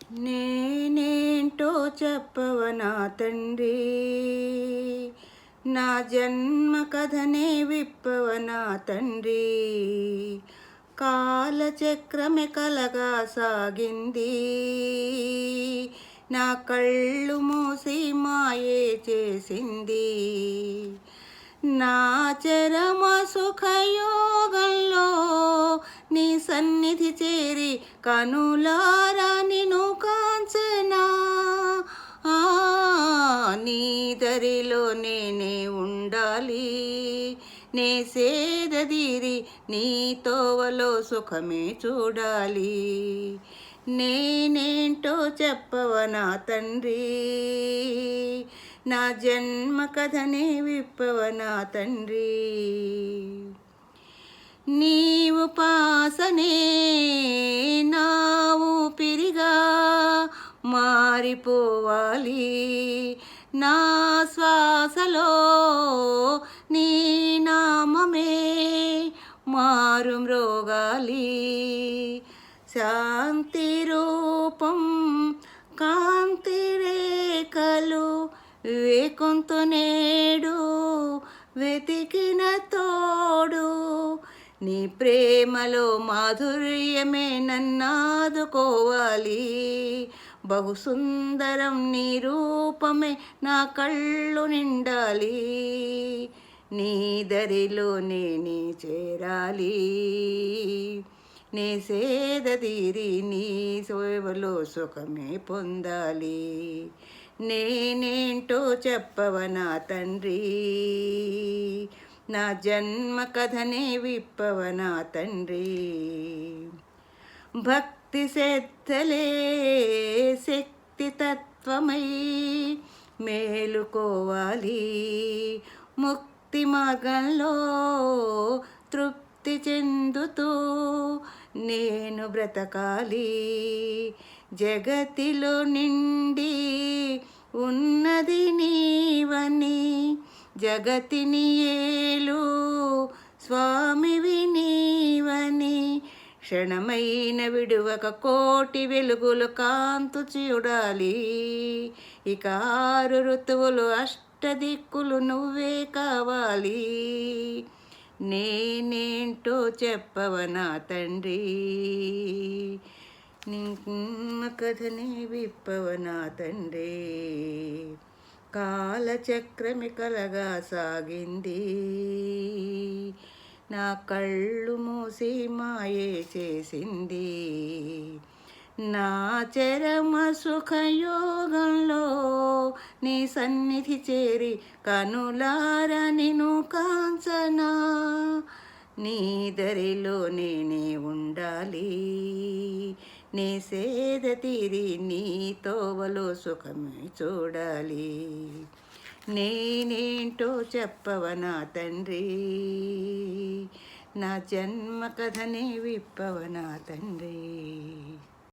నేనేంటో చెప్పవనా తండ్రి, నా జన్మ కథనే విప్పవనా తండ్రి. కాలచక్రమే కలగా సాగింది, నా కళ్ళు మూసి మాయే చేసింది. నా చరమ సుఖయోగంలో నీ సన్నిధి చేరి కనులారా నిన్ను కాంచనా. నీ దరిలో నేనే ఉండాలి, నే సేదదీరి నీ తోవలో సుఖమే చూడాలి. నేనేంటో చెప్పవనా తండ్రి, నా జన్మ కథనే విప్పవనా తండ్రి. నీవు పాసనే నా ఊపిరిగా మారిపోవాలి, నా శ్వాసలో నీ నామమే మారు మ్రోగాలి. శాంతి రూపం కాంతి రేఖలు వేకొంతు నేడు వెతికిన తోడు. నీ ప్రేమలో మాధుర్యమే నన్నాదుకోవాలి, బహు సుందరం నీ రూపమే నా కళ్ళు నిండాలి. నీ దరిలో నేనే చేరాలి, నీ సేదతీరి నీ సేవలో సుఖమే పొందాలి. నేనేంటో చెప్పవనా తండ్రి, నా జన్మ కథనే విప్పవనా తండ్రి. భక్తి శ్రద్ధలే శక్తి తత్వమై మేలుకోవాలి, ముక్తి మార్గంలో తృప్తి చెందుతూ నేను బ్రతకాలి. జగతిలో నిండి ఉన్నది నీవని, జగతిని ఏలు స్వామివి నీవని. క్షణమైన విడువక కోటి వెలుగులు కాంతు చూడాలి, ఇక 6 ఋతువులు అష్టదిక్కులు నువ్వే కావాలి. నేనేంటో చెప్పవనా తండ్రి, నీ కథనే విప్పవనా తండ్రి. కాలచక్రమి కలగా సాగింది, నా కళ్ళు మూసి మాయే చేసింది. నా చరమ సుఖయోగంలో నీ సన్నిధి చేరి కనులారా నిన్ను కాంచనా. నీ దరిలో నేనే ఉండాలి, నీ సేద తీరి నీ తోవలో సుఖమే చూడాలి. నేనేంటో చెప్పవనా తండ్రి, నా జన్మ కథనే విప్పవనా తండ్రి.